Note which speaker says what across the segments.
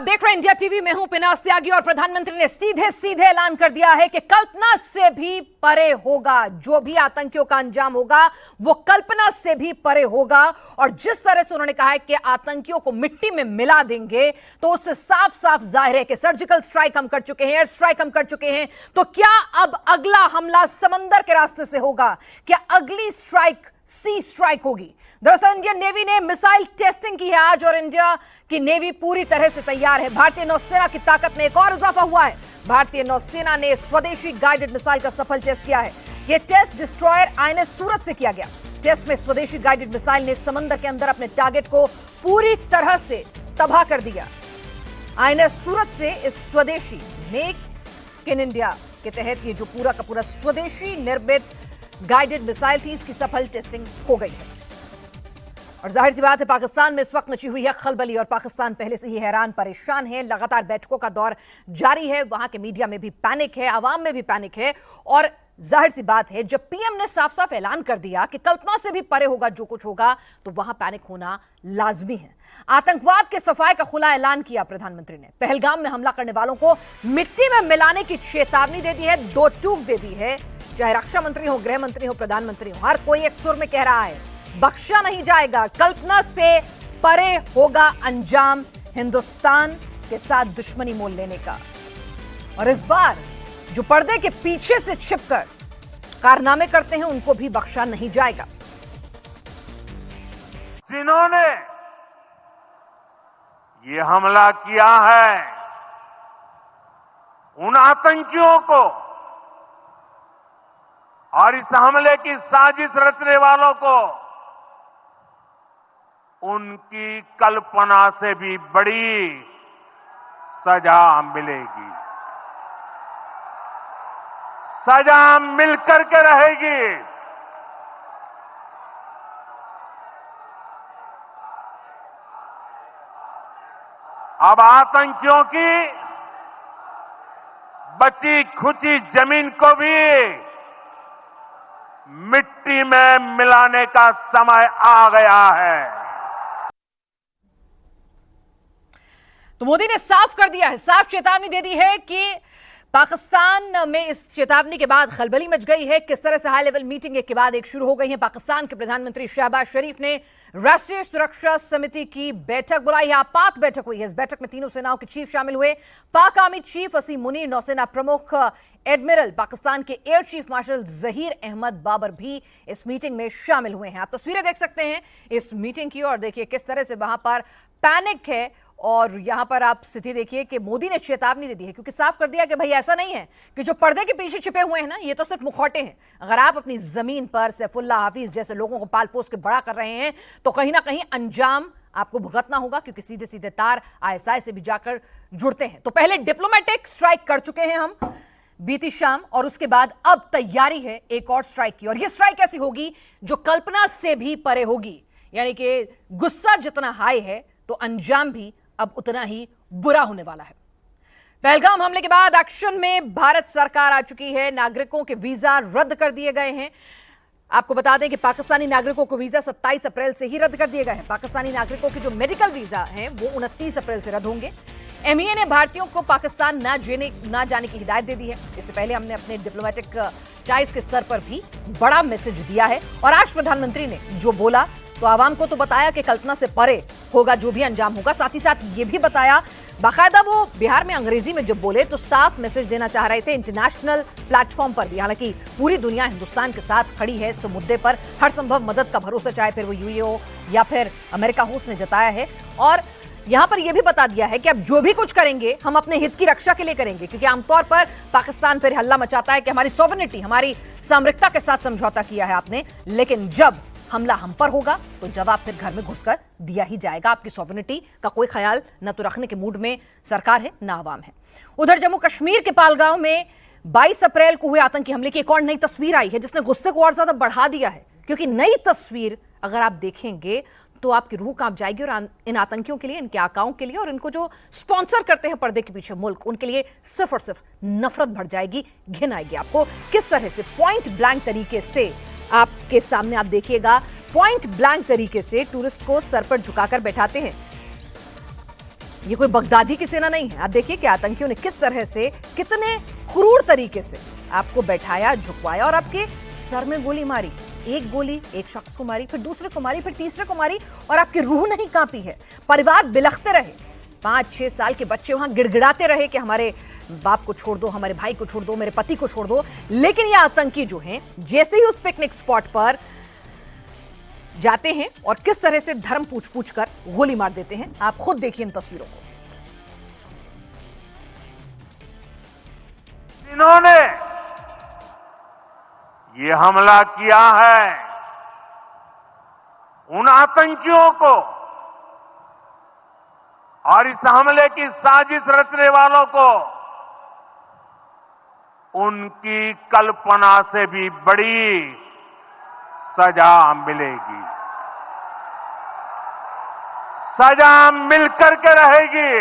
Speaker 1: आप देख रहे हैं इंडिया टीवी। मैं हूं पिनास त्यागी और प्रधानमंत्री ने सीधे सीधे ऐलान कर दिया है कि कल्पना से भी परे होगा। जो भी आतंकियों का अंजाम होगा वो कल्पना से भी परे होगा। और जिस तरह से उन्होंने कहा है कि आतंकियों को मिट्टी में मिला देंगे, तो उससे साफ साफ जाहिर है कि सर्जिकल स्ट्राइक हम कर चुके हैं, एयर स्ट्राइक हम कर चुके हैं। तो क्या अब अगला हमला समंदर के रास्ते से होगा? क्या अगली स्ट्राइक सी स्ट्राइक होगी? दरअसल इंडियन नेवी ने मिसाइल टेस्टिंग की है आज और इंडिया की नेवी पूरी तरह से तैयार है। भारतीय नौसेना की ताकत में एक और इजाफा हुआ है। भारतीय नौसेना ने स्वदेशी गाइडेड मिसाइल का सफल टेस्ट किया है। यह टेस्ट डिस्ट्रॉयर आईएनएस सूरत से किया गया। टेस्ट में स्वदेशी गाइडेड मिसाइल ने समंदर के अंदर अपने टारगेट को पूरी तरह से तबाह कर दिया। आईएनएस सूरत से इस स्वदेशी मेक इन इंडिया के तहत ये जो पूरा का पूरा स्वदेशी निर्मित गाइडेड मिसाइल थी, इसकी सफल टेस्टिंग हो गई है। और जाहिर सी बात है, पाकिस्तान में इस वक्त मची हुई है खलबली और पाकिस्तान पहले से ही हैरान परेशान है। लगातार बैठकों का दौर जारी है। वहां के मीडिया में भी पैनिक है, आवाम में भी पैनिक है। और जाहिर सी बात है, जब पीएम ने साफ साफ ऐलान कर दिया कि कल्पना से भी परे होगा जो कुछ होगा, तो वहां पैनिक होना लाजमी है। आतंकवाद के सफाए का खुला ऐलान किया प्रधानमंत्री ने। पहलगाम में हमला करने वालों को मिट्टी में मिलाने की चेतावनी दे दी है, दो टूक दे दी है। चाहे रक्षा मंत्री हो, गृह मंत्री हो, प्रधानमंत्री हो, हर कोई एक सुर में कह रहा है बख्शा नहीं जाएगा। कल्पना से परे होगा अंजाम हिंदुस्तान के साथ दुश्मनी मोल लेने का। और इस बार जो पर्दे के पीछे से छिपकर कारनामे करते हैं, उनको भी बख्शा नहीं जाएगा।
Speaker 2: जिन्होंने ये हमला किया है, उन आतंकियों को और इस हमले की साजिश रचने वालों को उनकी कल्पना से भी बड़ी सजा मिलेगी। सजा मिलकर के रहेगी। अब आतंकियों की बची खुची जमीन को भी मिट्टी में मिलाने का समय आ गया है।
Speaker 1: तो मोदी ने साफ कर दिया है, साफ चेतावनी दे दी है कि पाकिस्तान में इस चेतावनी के बाद खलबली मच गई है। किस तरह से हाई लेवल मीटिंग एक के बाद एक शुरू हो गई है। पाकिस्तान के प्रधानमंत्री शहबाज शरीफ ने राष्ट्रीय सुरक्षा समिति की बैठक बुलाई है। आपात बैठक हुई है। इस बैठक में तीनों सेनाओं के चीफ शामिल हुए। पाक आर्मी चीफ असीम मुनीर, नौसेना प्रमुख एडमिरल, पाकिस्तान के air chief marshal Zaheer Ahmed Babar भी इस मीटिंग में शामिल हुए हैं। आप तस्वीरें देख सकते हैं इस मीटिंग की और देखिए किस तरह से वहां पर पैनिक है। और यहां पर आप स्थिति देखिए कि मोदी ने चेतावनी दे दी है, क्योंकि साफ कर दिया कि भाई ऐसा नहीं है कि जो पर्दे के पीछे छिपे हुए हैं ना, ये तो सिर्फ मुखौटे हैं। अगर आप अपनी जमीन पर सैफुल्लाह हाफिज जैसे लोगों को पाल पोस के बड़ा कर रहे हैं, तो कहीं ना कहीं अंजाम आपको भुगतना होगा, क्योंकि सीधे सीधे तार आईएसआई से भी जाकर जुड़ते हैं। तो पहले डिप्लोमेटिक स्ट्राइक कर चुके हैं हम बीती शाम, और उसके बाद अब तैयारी है एक और स्ट्राइक की। और यह स्ट्राइक ऐसी होगी जो कल्पना से भी परे होगी। यानी कि गुस्सा जितना हाई है, तो अंजाम भी अब उतना ही बुरा होने वाला है। पहलगाम हमले के बाद एक्शन में भारत सरकार आ चुकी है। नागरिकों के वीजा रद्द कर दिए गए हैं। आपको बता दें कि पाकिस्तानी नागरिकों को वीजा 27 अप्रैल से ही रद्द कर दिए गए हैं। पाकिस्तानी नागरिकों के जो मेडिकल वीजा हैं वो 29 अप्रैल से रद्द होंगे। एमईए ने भारतीयों को पाकिस्तान ना जाने की हिदायत दे दी है। इससे पहले हमने अपने डिप्लोमेटिक टाइज के स्तर पर भी बड़ा मैसेज दिया है। और आज प्रधानमंत्री ने जो बोला, तो आवाम को तो बताया कि कल्पना से परे होगा जो भी अंजाम होगा। साथ ही साथ ये भी बताया, बाकायदा वो बिहार में अंग्रेजी में जब बोले तो साफ मैसेज देना चाह रहे थे इंटरनेशनल प्लेटफॉर्म पर भी। हालांकि पूरी दुनिया हिंदुस्तान के साथ खड़ी है इस मुद्दे पर। हर संभव मदद का भरोसा, चाहे फिर वो यूएई हो या फिर अमेरिका हो, उसने जताया है। और यहां पर यह भी बता दिया है कि अब जो भी कुछ करेंगे हम अपने हित की रक्षा के लिए करेंगे, क्योंकि आमतौर पर पाकिस्तान फिर हल्ला मचाता है कि हमारी सॉवरेनिटी, हमारी सामरिकता के साथ समझौता किया है आपने, लेकिन जब हमला हम पर होगा तो जवाब फिर घर में घुसकर दिया ही जाएगा। आपकी सॉवरेनिटी का कोई ख्याल न तो रखने के मूड में सरकार है न आवाम है। उधर जम्मू कश्मीर के पालगांव में 22 अप्रैल को हुए आतंकी हमले की एक और नई तस्वीर आई है, जिसने गुस्से को और ज्यादा बढ़ा दिया है। क्योंकि नई तस्वीर अगर आप देखेंगे तो आपकी रूह कांप जाएगी। और इन आतंकियों के लिए, इनके आकाओं के लिए और इनको जो स्पॉन्सर करते हैं पर्दे के पीछे मुल्क, उनके लिए सिर्फ और सिर्फ नफरत भर जाएगी, घिन आएगी आपको। किस तरह से पॉइंट ब्लैंक तरीके से आपके सामने आप देखिएगा, पॉइंट ब्लैंक तरीके से टूरिस्ट को सर पर झुकाकर बैठाते हैं। ये कोई बगदादी की सेना नहीं है। आप देखिए कि आतंकियों ने किस तरह से, कितने क्रूर तरीके से आपको बैठाया, झुकवाया और आपके सर में गोली मारी। एक गोली एक शख्स को मारी, फिर दूसरे को मारी, फिर तीसरे को मारी और आपकी रूह नहीं कांपी है। परिवार बिलखते रहे, 5-6 साल के बच्चे वहां गिड़गिड़ाते रहे कि हमारे बाप को छोड़ दो, हमारे भाई को छोड़ दो, मेरे पति को छोड़ दो। लेकिन ये आतंकी जो हैं, जैसे ही उस पिकनिक स्पॉट पर जाते हैं और किस तरह से धर्म पूछ कर गोली मार देते हैं, आप खुद देखिए इन तस्वीरों को।
Speaker 2: इन्होंने ये हमला किया है, उन आतंकियों को और इस हमले की साजिश रचने वालों को उनकी कल्पना से भी बड़ी सजा मिलेगी। सजा मिलकर के रहेगी।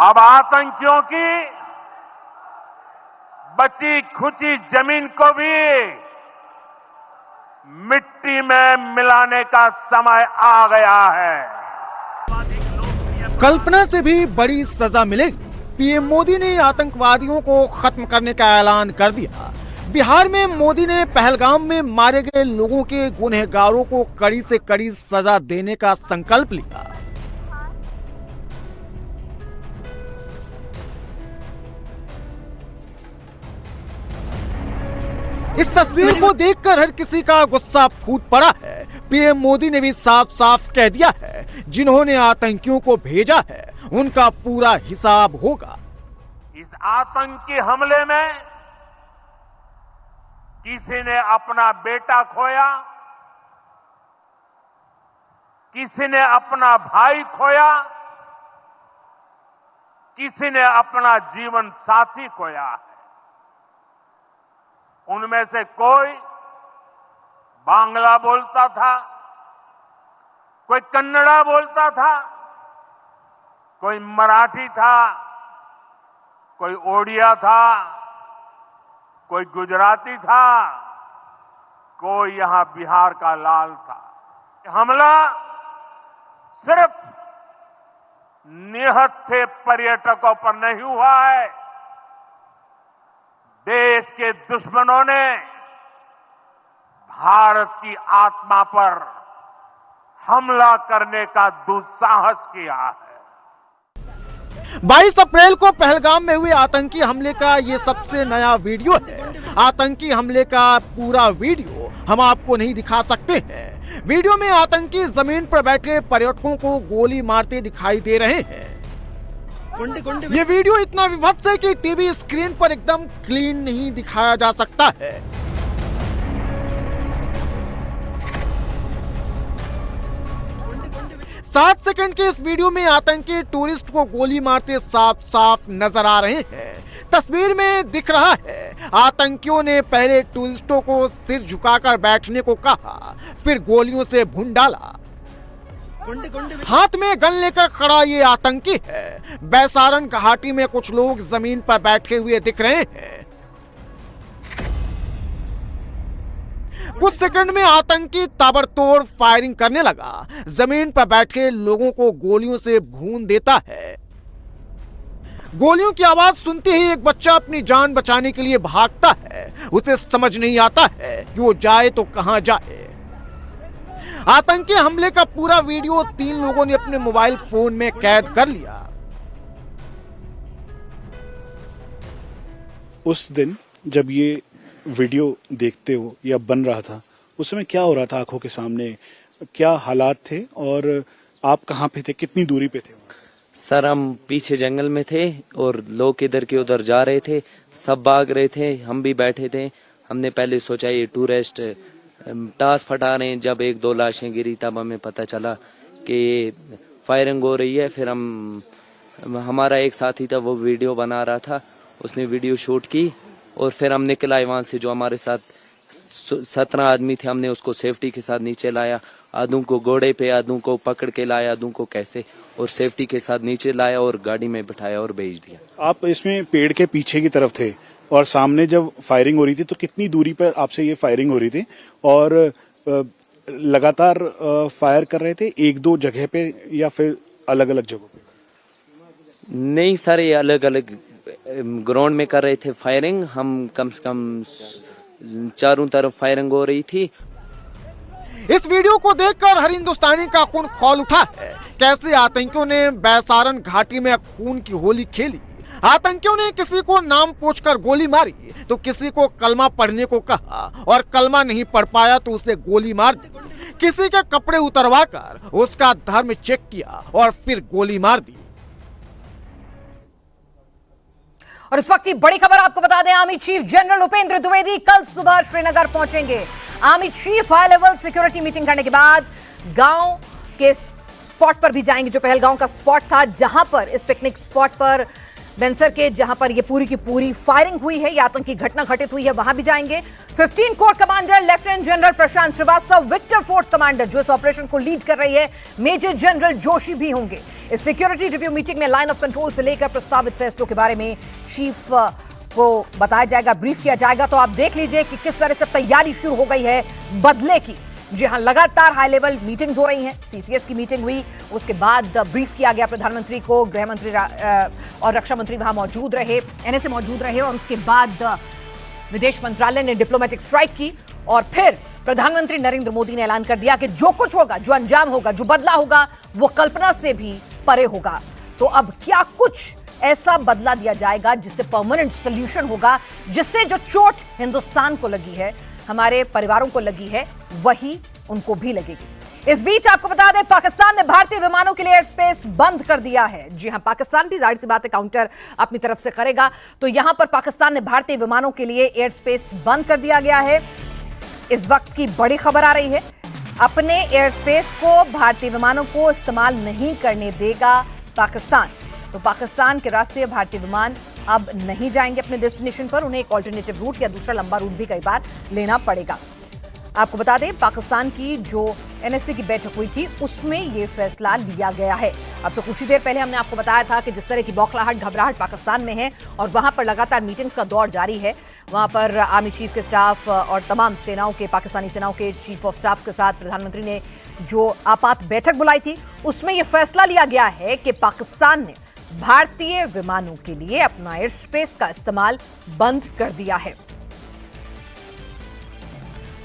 Speaker 2: अब आतंकियों की बची खुची जमीन को भी मिट्टी में मिलाने का समय आ गया है।
Speaker 3: कल्पना से भी बड़ी सजा मिलेगी। पीएम मोदी ने आतंकवादियों को खत्म करने का ऐलान कर दिया। बिहार में मोदी ने पहलगाम में मारे गए लोगों के गुनहगारों को कड़ी से कड़ी सजा देने का संकल्प लिया। इस तस्वीर को देखकर हर किसी का गुस्सा फूट पड़ा है। पीएम मोदी ने भी साफ साफ कह दिया है, जिन्होंने आतंकियों को भेजा है उनका पूरा हिसाब होगा।
Speaker 2: इस आतंकी हमले में किसी ने अपना बेटा खोया, किसी ने अपना भाई खोया, किसी ने अपना जीवन साथी खोया है। उनमें से कोई बांग्ला बोलता था, कोई कन्नड़ा बोलता था, कोई मराठी था, कोई ओडिया था, कोई गुजराती था, कोई यहां बिहार का लाल था। हमला सिर्फ निहत्थे पर्यटकों पर नहीं हुआ है, देश के दुश्मनों ने भारत की आत्मा पर हमला करने का दुस्साहस किया है।
Speaker 3: 22 अप्रैल को पहलगाम में हुए आतंकी हमले का ये सबसे नया वीडियो है। आतंकी हमले का पूरा वीडियो हम आपको नहीं दिखा सकते हैं। वीडियो में आतंकी जमीन पर बैठे पर्यटकों को गोली मारते दिखाई दे रहे हैं। ये वीडियो इतना विभत्स है कि टीवी स्क्रीन पर एकदम क्लीन नहीं दिखाया जा सकता है। सात सेकंड के इस वीडियो में आतंकी टूरिस्ट को गोली मारते साफ साफ नजर आ रहे हैं। तस्वीर में दिख रहा है आतंकियों ने पहले टूरिस्टों को सिर झुकाकर बैठने को कहा, फिर गोलियों से भून डाला। हाथ में गन लेकर खड़ा ये आतंकी है। बैसारन घाटी में कुछ लोग जमीन पर बैठे हुए दिख रहे हैं। कुछ सेकंड में आतंकी ताबड़तोड़ फायरिंग करने लगा। जमीन पर बैठे लोगों को गोलियों से भून देता है। गोलियों की आवाज सुनते ही एक बच्चा अपनी जान बचाने के लिए भागता है। उसे समझ नहीं आता है कि वो जाए तो कहां जाए। आतंकी हमले का पूरा वीडियो 3 लोगों ने अपने मोबाइल फोन में कैद कर लिया।
Speaker 4: उस दिन जब ये वीडियो देखते हो या बन रहा था, उस समय क्या हो रहा था आंखों के सामने, क्या हालात थे और आप कहाँ पे थे, कितनी दूरी पे थे?
Speaker 5: सर हम पीछे जंगल में थे और लोग इधर के उधर जा रहे थे, सब भाग रहे थे, हम भी बैठे थे। हमने पहले सोचा ये टूरिस्ट टास फटा रहे हैं। जब 1-2 लाशें गिरी तब हमें पता चला कि फायरिंग हो रही है। फिर हमारा एक साथी था, वो वीडियो बना रहा था, उसने वीडियो शूट की और फिर हम निकल आए वहां से। जो हमारे साथ 17 आदमी थे, हमने उसको सेफ्टी के साथ नीचे लाया। आधों को घोड़े पे, आधों को पकड़ के लाया, आधों को कैसे, और सेफ्टी के साथ नीचे लाया और गाड़ी में बिठाया और भेज दिया।
Speaker 4: आप इसमें पेड़ के पीछे की तरफ थे, और सामने जब फायरिंग हो रही थी तो कितनी दूरी पर आपसे ये फायरिंग हो रही थी, और लगातार फायर कर रहे थे एक दो जगह पे या फिर अलग अलग जगहों पे?
Speaker 5: नहीं सर, ये अलग अलग ग्राउंड में कर रहे थे फायरिंग। हम कम से कम चारों तरफ फायरिंग हो रही थी।
Speaker 3: इस वीडियो को देखकर हर हिंदुस्तानी का खून खौल उठा है। कैसे आतंकियों ने बैसारन घाटी में खून की होली खेली। आतंकियों ने किसी को नाम पूछकर गोली मारी तो किसी को कलमा पढ़ने को कहा और कलमा नहीं पढ़ पाया तो उसे गोली मार दी। किसी के कपड़े उतरवा कर उसका धर्म चेक किया और फिर गोली मार दी।
Speaker 1: और इस वक्त की बड़ी खबर आपको बता दें, army chief general Upendra Dwivedi कल सुबह श्रीनगर पहुंचेंगे। Army chief high level security meeting करने के बाद गांव के स्पॉट पर भी जाएंगे, जो पहलगांव का स्पॉट था, जहां पर इस पिकनिक स्पॉट पर बेंसर के, जहां पर ये पूरी की पूरी फायरिंग हुई है, ये आतंकी घटना घटित हुई है, वहां भी जाएंगे। 15 कोर कमांडर लेफ्टिनेंट जनरल प्रशांत श्रीवास्तव, विक्टर फोर्स कमांडर जो इस ऑपरेशन को लीड कर रही है, मेजर जनरल जोशी भी होंगे। इस सिक्योरिटी रिव्यू मीटिंग में लाइन ऑफ कंट्रोल से लेकर प्रस्तावित फैसलों के बारे में चीफ को बताया जाएगा, ब्रीफ किया जाएगा। तो आप देख लीजिए कि किस तरह से तैयारी शुरू हो गई है बदले की। जी हां, लगातार हाई लेवल मीटिंग्स हो रही हैं। सीसीएस की मीटिंग हुई, उसके बाद ब्रीफ किया गया प्रधानमंत्री को, गृह मंत्री और रक्षा मंत्री वहां मौजूद रहे, एनएसए मौजूद रहे, और उसके बाद विदेश मंत्रालय ने डिप्लोमेटिक स्ट्राइक की और फिर प्रधानमंत्री नरेंद्र मोदी ने ऐलान कर दिया कि जो कुछ होगा, जो अंजाम होगा, जो बदला होगा, वो कल्पना से भी परे होगा। तो अब क्या कुछ ऐसा बदला दिया जाएगा जिससे परमानेंट सोल्यूशन होगा, जिससे जो चोट हिंदुस्तान को लगी है, हमारे परिवारों को लगी है, वही उनको भी लगेगी। इस बीच आपको बता दें, पाकिस्तान ने भारतीय विमानों के लिए एयर स्पेस बंद कर दिया है। जी हां, पाकिस्तान भी जाहिर सी बात है काउंटर अपनी तरफ से करेगा। तो यहां पर पाकिस्तान ने भारतीय विमानों के लिए एयर स्पेस बंद कर दिया गया है। इस वक्त की बड़ी खबर आ रही है, अपने एयर स्पेस को भारतीय विमानों को इस्तेमाल नहीं करने देगा पाकिस्तान। तो पाकिस्तान के रास्ते भारतीय विमान अब नहीं जाएंगे अपने डेस्टिनेशन पर, उन्हें एक ऑल्टरनेटिव रूट या दूसरा लंबा रूट भी कई बार लेना पड़ेगा। आपको बता दें, पाकिस्तान की जो एनएसए की बैठक हुई थी, उसमें यह फैसला लिया गया है। अब से कुछ ही देर पहले हमने आपको बताया था कि जिस तरह की बौखलाहट, घबराहट पाकिस्तान में है और वहां पर लगातार मीटिंग्स का दौर जारी है। वहां पर आर्मी चीफ के स्टाफ और तमाम सेनाओं के, पाकिस्तानी सेनाओं के चीफ ऑफ स्टाफ के साथ प्रधानमंत्री ने जो आपात बैठक बुलाई थी, उसमें यह फैसला लिया गया है कि पाकिस्तान ने भारतीय विमानों के लिए अपना एयर स्पेस का इस्तेमाल बंद कर दिया है।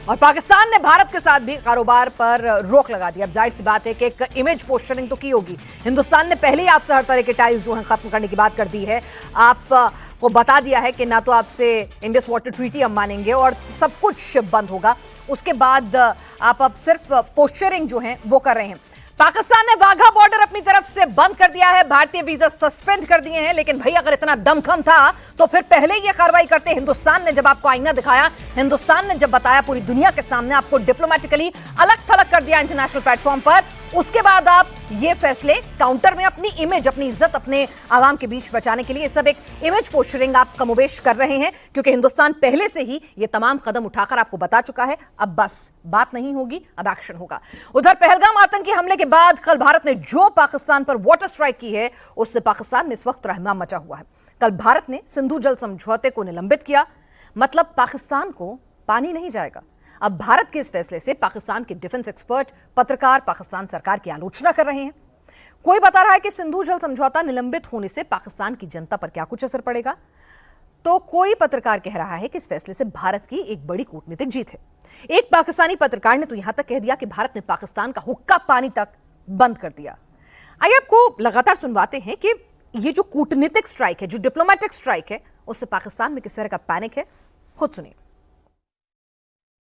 Speaker 1: और पाकिस्तान ने भारत के साथ भी कारोबार पर रोक लगा दी। अब जाहिर सी बात है कि एक इमेज पोस्टरिंग तो की होगी। हिंदुस्तान ने पहले ही आपसे हर तरह के टाइज जो हैं खत्म करने की बात कर दी है। आपको बता दिया है कि ना तो आपसे इंडस वाटर ट्रीटी हम मानेंगे और सब कुछ बंद होगा। उसके बाद आप अब सिर्फ पोस्टरिंग जो है वो कर रहे हैं। पाकिस्तान ने वाघा बॉर्डर अपनी तरफ से बंद कर दिया है, भारतीय वीजा सस्पेंड कर दिए हैं। लेकिन भाई, अगर इतना दमखम था तो फिर पहले ये कार्रवाई करते। हिंदुस्तान ने जब आपको आईना दिखाया, हिंदुस्तान ने जब बताया पूरी दुनिया के सामने, आपको डिप्लोमेटिकली अलग थलग कर दिया इंटरनेशनल प्लेटफॉर्म पर, उसके बाद आप ये फैसले काउंटर में अपनी इमेज, अपनी इज्जत अपने आवाम के बीच बचाने के लिए सब एक इमेज पोस्टरिंग आप कमोबेश कर रहे हैं, क्योंकि हिंदुस्तान पहले से ही ये तमाम कदम उठाकर आपको बता चुका है। अब बस बात नहीं होगी, अब एक्शन होगा। उधर पहलगाम आतंकी हमले के बाद कल भारत ने जो पाकिस्तान पर वाटर स्ट्राइक की है, उससे पाकिस्तान में इस वक्त रहमा मचा हुआ है। कल भारत ने सिंधु जल समझौते को निलंबित किया, मतलब पाकिस्तान को पानी नहीं जाएगा। अब भारत के इस फैसले से पाकिस्तान के डिफेंस एक्सपर्ट, पत्रकार पाकिस्तान सरकार की आलोचना कर रहे हैं। कोई बता रहा है कि सिंधु जल समझौता निलंबित होने से पाकिस्तान की जनता पर क्या कुछ असर पड़ेगा, तो कोई पत्रकार कह रहा है कि इस फैसले से भारत की एक बड़ी कूटनीतिक जीत है। एक पाकिस्तानी पत्रकार ने तो यहां तक कह दिया कि भारत ने पाकिस्तान का हुक्का पानी तक बंद कर दिया। आइए आपको लगातार सुनवाते हैं कि ये जो कूटनीतिक स्ट्राइक है, जो डिप्लोमेटिक स्ट्राइक है, उससे पाकिस्तान में किस तरह का पैनिक है, खुद सुनिए।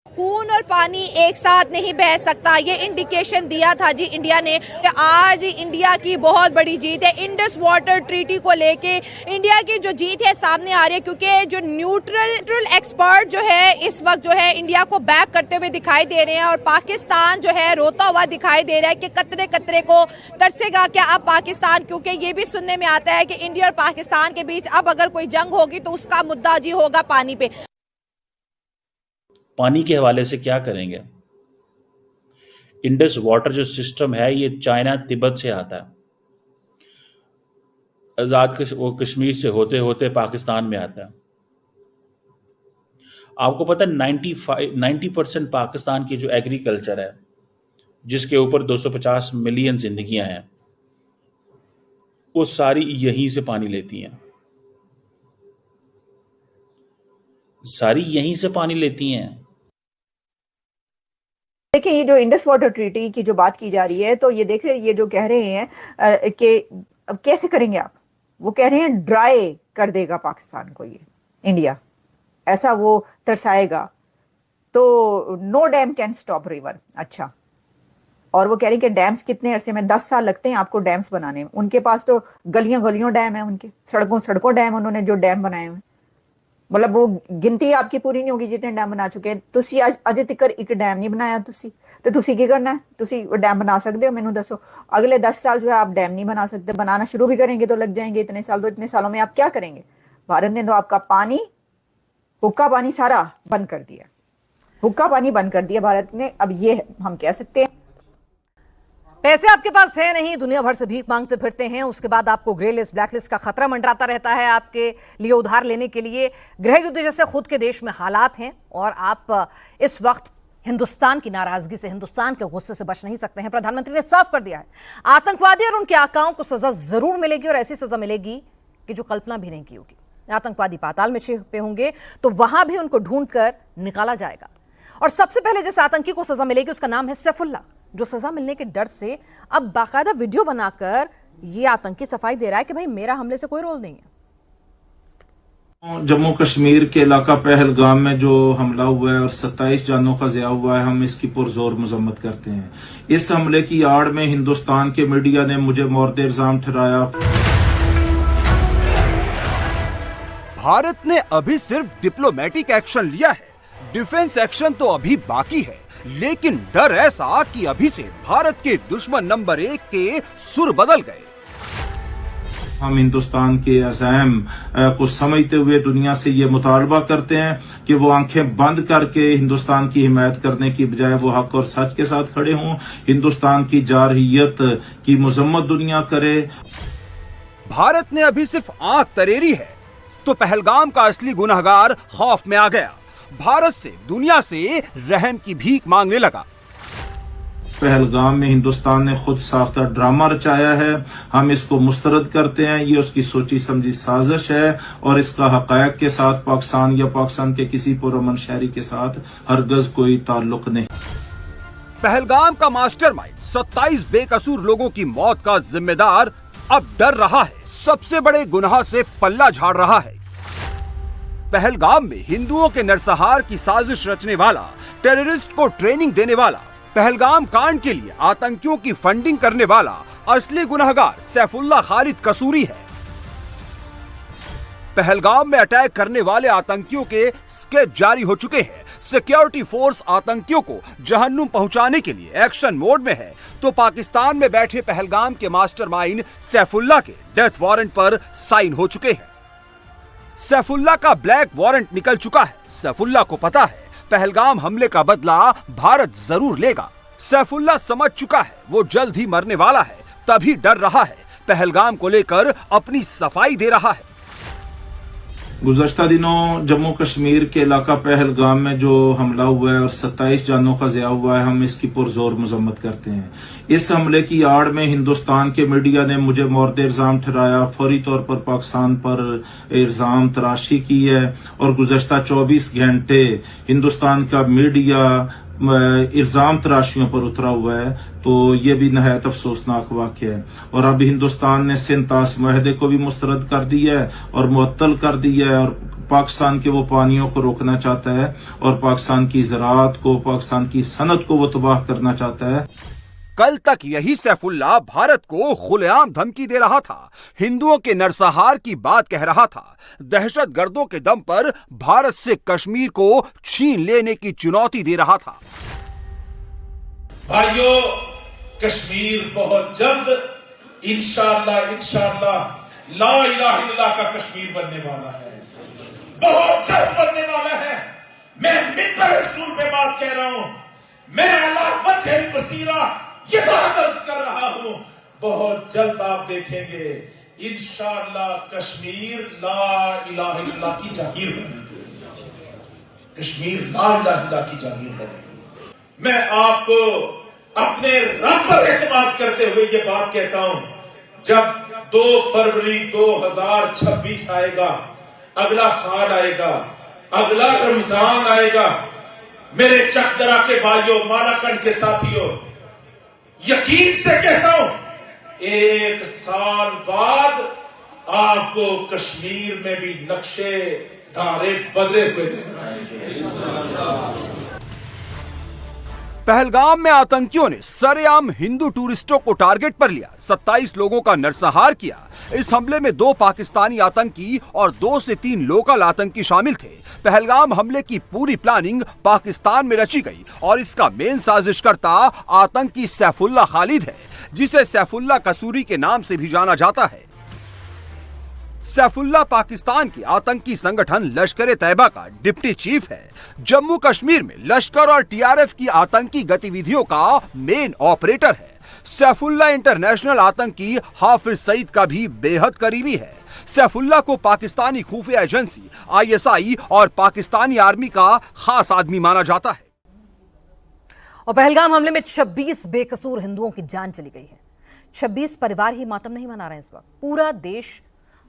Speaker 6: खून और पानी एक साथ नहीं बह सकता, ये इंडिकेशन दिया था जी इंडिया ने। आज इंडिया की बहुत बड़ी जीत है। इंडस वाटर ट्रीटी को लेके इंडिया की जो जीत है सामने आ रही है, क्योंकि जो न्यूट्रल एक्सपर्ट जो है इस वक्त जो है इंडिया को बैक करते हुए दिखाई दे रहे हैं, और पाकिस्तान जो है रोता हुआ दिखाई दे रहा है कि कतरे कतरे को तरसेगा क्या अब पाकिस्तान। क्योंकि ये भी सुनने में आता है कि इंडिया और पाकिस्तान के बीच अब अगर कोई जंग होगी तो उसका मुद्दा जी होगा पानी पे।
Speaker 7: पानी के हवाले से क्या करेंगे? इंडस वाटर जो सिस्टम है ये चाइना तिब्बत से आता है, आज़ाद वो कश्मीर से होते होते पाकिस्तान में आता है। आपको पता है 90% पाकिस्तान की जो एग्रीकल्चर है, जिसके ऊपर 250 मिलियन जिंदगियां हैं, वो सारी यहीं से पानी लेती हैं, सारी यहीं से पानी लेती हैं।
Speaker 8: देखिए, ये जो इंडस वाटर ट्रीटी की जो बात की जा रही है, तो ये देख रहे हैं, ये जो कह रहे हैं कि अब कैसे करेंगे आप, वो कह रहे हैं ड्राई कर देगा पाकिस्तान को ये इंडिया, ऐसा वो तरसाएगा, तो no dam can stop river. अच्छा, और वो कह रहे हैं कि डैम्स कितने अरसे में, 10 साल लगते हैं आपको डैम्स बनाने में। उनके पास तो गलियों गलियों डैम है, उनके सड़कों डैम, उन्होंने जो डैम बनाए हुए, मतलब वो गिनती आपकी पूरी नहीं होगी जितने डैम बना चुके हैं। तुसी अजे तक एक डैम नहीं बनाया, तुसी की करना है? तुसी डैम बना सकते हो? मैनू दसो, अगले 10 साल जो है आप डैम नहीं बना सकते, बनाना शुरू भी करेंगे तो लग जाएंगे इतने साल, तो इतने सालों में आप क्या करेंगे? भारत ने तो आपका पानी, हुक्का पानी सारा बंद कर दिया, हुक्का पानी बंद कर दिया भारत ने। अब ये हम कह सकते हैं
Speaker 1: पैसे आपके पास है नहीं, दुनिया भर से भीख मांगते फिरते हैं, उसके बाद आपको ग्रे लिस्ट, ब्लैक लिस्ट का खतरा मंडराता रहता है आपके लिए उधार लेने के लिए। गृह युद्ध जैसे खुद के देश में हालात हैं और आप इस वक्त हिंदुस्तान की नाराजगी से, हिंदुस्तान के गुस्से से बच नहीं सकते हैं। प्रधानमंत्री ने साफ कर दिया है, आतंकवादी और उनके आकाओं को सजा जरूर मिलेगी और ऐसी सजा मिलेगी कि जो कल्पना भी नहीं की होगी। आतंकवादी पाताल में छिपे होंगे तो वहां भी उनको ढूंढकर निकाला जाएगा। और सबसे पहले जिस आतंकी को सजा मिलेगी उसका नाम है सैफुल्लाह, जो सजा मिलने के डर से अब बाकायदा वीडियो बनाकर ये आतंकी सफाई दे रहा है कि भाई मेरा हमले से कोई रोल नहीं है।
Speaker 9: जम्मू कश्मीर के इलाका पहलगाम में जो हमला हुआ है और 27 जानों का ज़िया हुआ है, हम इसकी पुरजोर मजम्मत करते हैं। इस हमले की आड़ में हिंदुस्तान के मीडिया ने मुझे मोर्द इल्जाम ठहराया।
Speaker 10: भारत ने अभी सिर्फ डिप्लोमेटिक एक्शन लिया है, डिफेंस एक्शन तो अभी बाकी है, लेकिन डर ऐसा कि अभी से भारत के दुश्मन नंबर 1 के सुर बदल गए।
Speaker 9: हम हिंदुस्तान के अज़ैम को समझते हुए दुनिया से ये मुतालबा करते हैं कि वो आंखें बंद करके हिंदुस्तान की हिमायत करने की बजाय वो हक और सच के साथ खड़े हों, हिंदुस्तान की जारहियत की मजम्मत दुनिया करे।
Speaker 10: भारत ने अभी सिर्फ आंख तरेरी है तो पहलगाम का असली गुनहगार खौफ में आ गया, भारत से, दुनिया से रहम की भीख मांगने लगा।
Speaker 9: पहलगाम में हिंदुस्तान ने खुद साख्ता ड्रामा रचाया है, हम इसको मुस्तरद करते हैं। ये उसकी सोची समझी साजिश है और इसका हकायक के साथ पाकिस्तान या पाकिस्तान के किसी पुरअमन शहरी के साथ हरगज कोई ताल्लुक नहीं।
Speaker 10: पहलगाम का मास्टरमाइंड 27 बेकसूर लोगों की मौत का जिम्मेदार अब डर रहा है, सबसे बड़े गुनाह से पल्ला झाड़ रहा है। पहलगाम में हिंदुओं के नरसंहार की साजिश रचने वाला, टेररिस्ट को ट्रेनिंग देने वाला, पहलगाम कांड के लिए आतंकियों की फंडिंग करने वाला असली गुनहगार सैफुल्लाह खालिद कसूरी है। पहलगाम में अटैक करने वाले आतंकियों के स्केच जारी हो चुके हैं। सिक्योरिटी फोर्स आतंकियों को जहन्नुम पहुंचाने के लिए एक्शन मोड में है, तो पाकिस्तान में बैठे पहलगाम के मास्टरमाइंड सैफुल्लाह के डेथ वारंट पर साइन हो चुके हैं। सैफुल्लाह का ब्लैक वारंट निकल चुका है। सैफुल्लाह को पता है पहलगाम हमले का बदला भारत जरूर लेगा। सैफुल्लाह समझ चुका है वो जल्द ही मरने वाला है, तभी डर रहा है, पहलगाम को लेकर अपनी सफाई दे रहा है।
Speaker 9: गुज़श्ता दिनों जम्मू कश्मीर के इलाका पहलगाम में जो हमला हुआ है और 27 जानों का ज़िया हुआ है, हम इसकी पुरजोर मजम्मत करते हैं। इस हमले की आड़ में हिंदुस्तान के मीडिया ने मुझे मोर्द इल्जाम ठहराया, फौरी तौर पर पाकिस्तान पर इल्जाम तराशी की है और गुज़श्ता 24 घंटे हिंदुस्तान का मीडिया इल्जाम तराशियों पर उतरा हुआ है, तो ये भी नहायत अफसोसनाक वाक़या है। और अब हिंदुस्तान ने सिंतास मुआहदे को भी मुस्तरद कर दिया है और मुअत्तल कर दिया है और पाकिस्तान के वो पानियों को रोकना चाहता है और पाकिस्तान की ज़राअत को, पाकिस्तान की सनत को वो तबाह करना चाहता है।
Speaker 10: कल तक यही सैफुल्लाह भारत को खुलेआम धमकी दे रहा था, हिंदुओं के नरसंहार की बात कह रहा था, दहशतगर्दों के दम पर भारत से कश्मीर को छीन लेने की चुनौती दे रहा था।
Speaker 11: भाइयों, कश्मीर बहुत जल्द इंशाअल्लाह ला इलाहा इल्लल्लाह का कश्मीर बनने वाला है, बहुत जल्द बनने वाला है। मैं मिंबर रसूल पे बात कह रहा हूं, मैं अला वजह बसीरा ये बात अर्ज कर रहा हूं, बहुत जल्द आप देखेंगे इंशाअल्लाह कश्मीर ला इलाहा इल्लल्लाह की जागीर बनेगी। कश्मीर ला इलाहा इल्लल्लाह की जागीर बने। मैं आपको अपने रब पर एतमाद करते हुए ये बात कहता हूं, जब 2 फरवरी 2026 आएगा, अगला साल आएगा, अगला रमजान आएगा, मेरे चकदरा के भाइयों, मालाकंड के साथियों, यकीन से कहता हूं 1 साल बाद आपको कश्मीर में भी नक्शे धारे बदले हुए नजर आएंगे।
Speaker 10: पहलगाम में आतंकियों ने सरेआम हिंदू टूरिस्टों को टारगेट पर लिया, 27 लोगों का नरसंहार किया। इस हमले में 2 पाकिस्तानी आतंकी और 2 से 3 लोकल आतंकी शामिल थे। पहलगाम हमले की पूरी प्लानिंग पाकिस्तान में रची गई और इसका मेन साजिशकर्ता आतंकी सैफुल्लाह खालिद है, जिसे सैफुल्लाह कसूरी के नाम से भी जाना जाता है। सैफुल्लाह पाकिस्तान के आतंकी संगठन लश्कर-ए-तैयबा का डिप्टी चीफ है। जम्मू कश्मीर में लश्कर और टीआरएफ की आतंकी गतिविधियों का मेन ऑपरेटर है। सैफुल्लाह इंटरनेशनल आतंकी हाफिज सईद का भी बेहद करीबी है। सैफुल्लाह को पाकिस्तानी खुफिया एजेंसी आईएसआई और पाकिस्तानी आर्मी का खास आदमी माना जाता है।
Speaker 1: और पहलगाम हमले में 26 बेकसूर हिंदुओं की जान चली गई है। 26 परिवार ही मातम नहीं मना रहे हैं। इस वक्त पूरा देश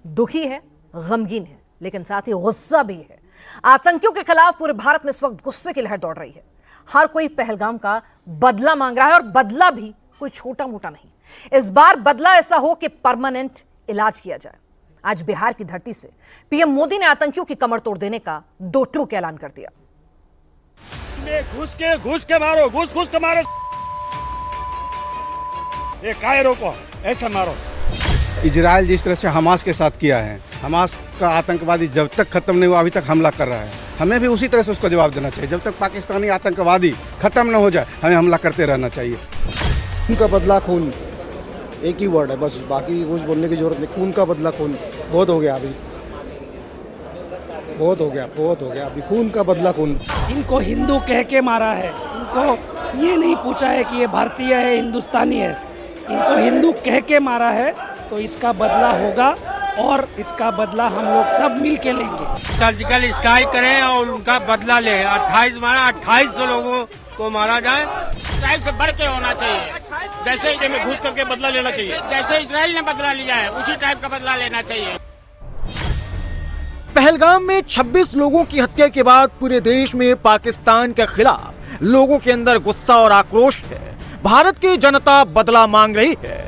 Speaker 1: दुखी है, गमगीन है, लेकिन साथ ही गुस्सा भी है। आतंकियों के खिलाफ पूरे भारत में इस वक्त गुस्से की लहर दौड़ रही है। हर कोई पहलगाम का बदला मांग रहा है और बदला भी कोई छोटा मोटा नहीं। इस बार बदला ऐसा हो कि परमानेंट इलाज किया जाए। आज बिहार की धरती से पीएम मोदी ने आतंकियों की कमर तोड़ देने का 2 टूक ऐलान कर दिया।
Speaker 12: घुस के मारो, घुस के मारो, ये कायरों को ऐसा मारो।
Speaker 13: इजराइल जिस तरह से हमास के साथ किया है, हमास का आतंकवादी जब तक खत्म नहीं हुआ अभी तक हमला कर रहा है, हमें भी उसी तरह से उसको जवाब देना चाहिए। जब तक पाकिस्तानी आतंकवादी खत्म न हो जाए हमें हमला करते रहना चाहिए।
Speaker 14: खून का बदला खून, एक ही वर्ड है बस, बाकी कुछ बोलने की जरूरत नहीं। खून का बदला खून, बहुत हो गया अभी, बहुत हो गया अभी। खून का बदला खून।
Speaker 12: इनको हिंदू कह के मारा है, इनको ये नहीं पूछा है कि ये भारतीय है, हिंदुस्तानी है, इनको हिंदू कह के मारा है। तो इसका बदला होगा और इसका बदला हम लोग सब मिल के लेंगे।
Speaker 15: सर्जिकल स्ट्राइक करें और उनका बदला लें। 2800 लोगों को मारा जाए।
Speaker 16: इजराइल से बढ़ के होना चाहिए, जैसे इंडिया में घुस करके बदला लेना चाहिए, जैसे इजराइल ने बदला लिया है उसी टाइप का बदला लेना चाहिए।
Speaker 3: पहलगाम में 26 लोगों की हत्या के बाद पूरे देश में पाकिस्तान के खिलाफ लोगों के अंदर गुस्सा और आक्रोश है। भारत की जनता बदला मांग रही है।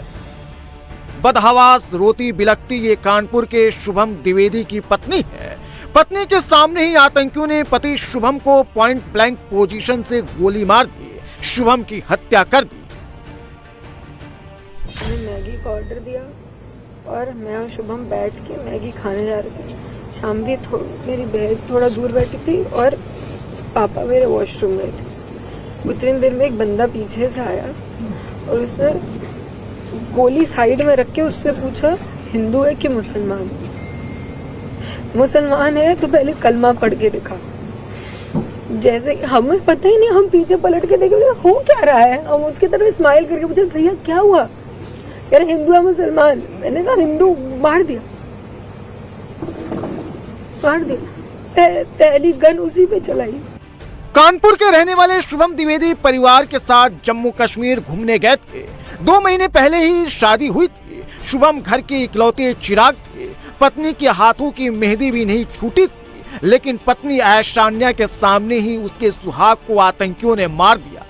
Speaker 3: बदहवास रोती बिलखती ये कानपुर के शुभम द्विवेदी की पत्नी है। पत्नी के सामने ही आतंकियों ने पति शुभम को पॉइंट ब्लैंक पोजीशन से गोली मार दी, शुभम की हत्या कर दी।
Speaker 17: मैंने मैगी का ऑर्डर दिया और मैं और शुभम बैठ के मैगी खाने जा रहे थे। शामदी मेरी बहन थोड़ा दूर बैठी थी और पापा मेरे वॉशरूम में थे। उतनी देर में एक बंदा पीछे से आया और उसने गोली साइड में रख के उससे पूछा हिंदू है कि मुसलमान। मुसलमान है तो पहले कलमा पढ़ के दिखा। जैसे हमें पता ही नहीं, हम पीछे पलट के देखे हो क्या रहा है। हम उसकी तरफ स्माइल करके पूछे भैया क्या हुआ, कह रहे हिंदू है मुसलमान। मैंने कहा हिंदू, मार दिया। पहली गन उसी पे चलाई।
Speaker 3: कानपुर के रहने वाले शुभम द्विवेदी परिवार के साथ जम्मू कश्मीर घूमने गए थे। 2 महीने पहले ही शादी हुई थी। शुभम घर के इकलौते चिराग थे। पत्नी के हाथों की मेहंदी भी नहीं छूटी थी, लेकिन पत्नी ऐशान्या के सामने ही उसके सुहाग को आतंकियों ने मार दिया।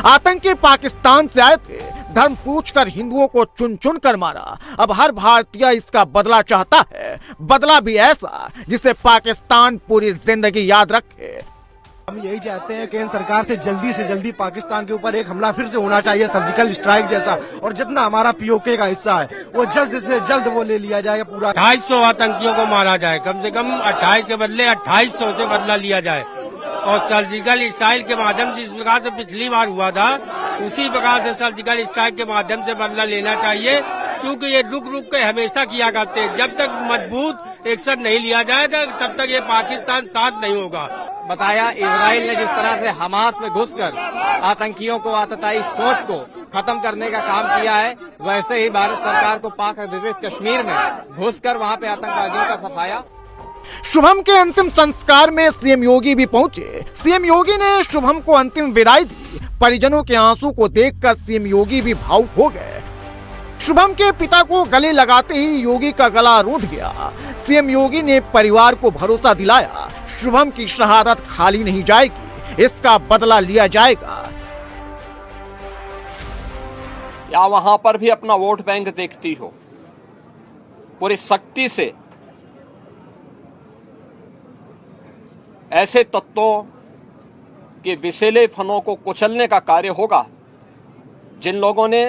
Speaker 3: आतंकी पाकिस्तान से आए थे, धर्म पूछकर हिंदुओं को चुन चुन कर मारा। अब हर भारतीय इसका बदला चाहता है, बदला भी ऐसा जिसे पाकिस्तान पूरी जिंदगी याद रखे।
Speaker 14: हम यही चाहते हैं केंद्र सरकार से जल्दी पाकिस्तान के ऊपर एक हमला फिर से होना चाहिए, सर्जिकल स्ट्राइक जैसा। और जितना हमारा पीओके का हिस्सा है वो जल्द से जल्द वो ले लिया जाएगा। पूरा
Speaker 15: 2800 आतंकियों को मारा जाए, कम से कम 28 के बदले 2800 से बदला लिया जाए। और सर्जिकल स्ट्राइक के माध्यम से जिस प्रकार से पिछली बार हुआ था उसी प्रकार से सर्जिकल स्ट्राइक के माध्यम से बदला लेना चाहिए। चूंकि ये रुक रुक के हमेशा किया करते हैं। जब तक मजबूत एक्शन नहीं लिया जाएगा तब तक ये पाकिस्तान साथ नहीं होगा।
Speaker 18: बताया इजराइल ने जिस तरह से हमास में घुसकर आतंकियों को आतताई सोच को खत्म करने का काम किया है, वैसे ही भारत सरकार को पाक अधिकृत कश्मीर में घुसकर वहां पे आतंकवादियों का सफाया।
Speaker 3: शुभम के अंतिम संस्कार में सीएम योगी भी पहुंचे। सीएम योगी ने शुभम को अंतिम विदाई दी। परिजनों के आंसू को देखकर सीएम योगी भी भावुक हो गए। शुभम के पिता को गले लगाते ही योगी का गला रूंध गया। सीएम योगी ने परिवार को भरोसा दिलाया, शुभम की शहादत खाली नहीं जाएगी, इसका बदला लिया जाएगा।
Speaker 19: या वहां पर भी अपना वोट बैंक देखती हो, पूरी सख्ती से ऐसे तत्वों के विषैले फनों को कुचलने का कार्य होगा जिन लोगों ने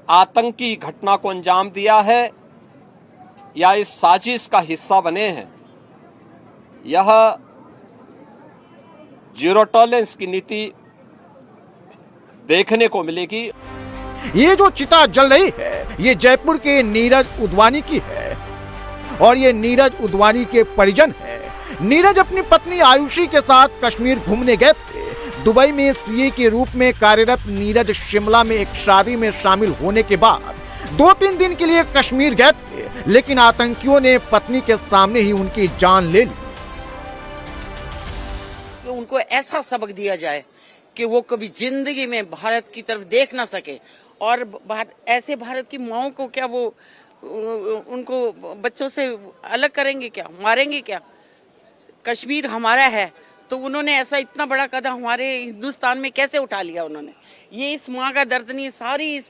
Speaker 19: आतंकी घटना को अंजाम दिया है या इस साजिश का हिस्सा बने हैं। यह जीरो टॉलरेंस की नीति देखने को मिलेगी।
Speaker 3: ये जो चिता जल रही है ये जयपुर के नीरज उदवानी की है और ये नीरज उदवानी के परिजन है। नीरज अपनी पत्नी आयुषी के साथ कश्मीर घूमने गए थे। दुबई में सीए के रूप में कार्यरत नीरज शिमला में एक शादी में शामिल होने के बाद 2-3 दिन के लिए कश्मीर गए थे, लेकिन आतंकियों ने पत्नी के सामने ही उनकी जान ले ली।
Speaker 20: उनको ऐसा सबक दिया जाए कि वो कभी जिंदगी में भारत की तरफ देख ना सके, और ऐसे भारत की माओं को क्या वो उनको बच्चों से अलग करेंगे क्या, मारेंगे क्या? कश्मीर हमारा है तो उन्होंने ऐसा इतना बड़ा कदम हमारे हिंदुस्तान में कैसे उठा लिया उन्होंने? ये इस माँ का दर्द नहीं, सारी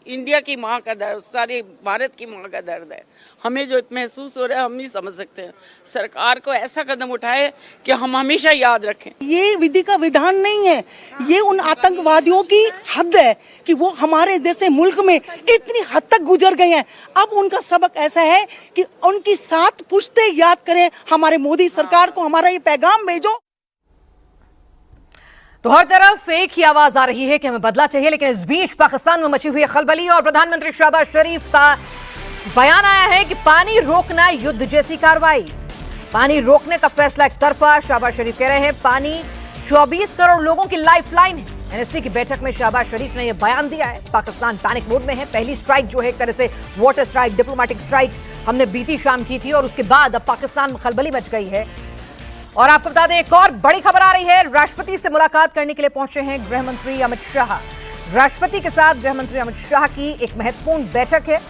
Speaker 20: इंडिया की माँ का दर्द, सारे भारत की माँ का दर्द है। हमें जो महसूस हो रहा है हम नहीं समझ सकते हैं। सरकार को ऐसा कदम उठाए कि हम हमेशा याद रखें।
Speaker 21: ये विधि का विधान नहीं है, ये उन आतंकवादियों की हद है कि वो हमारे जैसे मुल्क में इतनी हद तक गुजर गए हैं। अब उनका सबक ऐसा है कि उनकी 7 पुश्तें याद करें। हमारे मोदी सरकार को हमारा ये पैगाम भेजो।
Speaker 1: तो हर तरफ एक ही आवाज आ रही है कि हमें बदला चाहिए, लेकिन इस बीच पाकिस्तान में मची हुई खलबली और प्रधानमंत्री शहबाज शरीफ का बयान आया है कि पानी रोकना युद्ध जैसी कार्रवाई। पानी रोकने का फैसला एक तरफा। शहबाज शरीफ कह रहे हैं पानी 24 करोड़ लोगों की लाइफलाइन है। एनएससी की बैठक में शहबाज शरीफ ने यह बयान दिया है। पाकिस्तान पैनिक मोड में है। पहली स्ट्राइक जो है एक तरह से वाटर स्ट्राइक, डिप्लोमेटिक स्ट्राइक हमने बीती शाम की थी और उसके बाद अब पाकिस्तान में खलबली मच गई है। और आपको बता दें एक और बड़ी खबर आ रही है। राष्ट्रपति से मुलाकात करने के लिए पहुंचे हैं गृह मंत्री अमित शाह। राष्ट्रपति के साथ गृह मंत्री अमित शाह की एक महत्वपूर्ण बैठक है।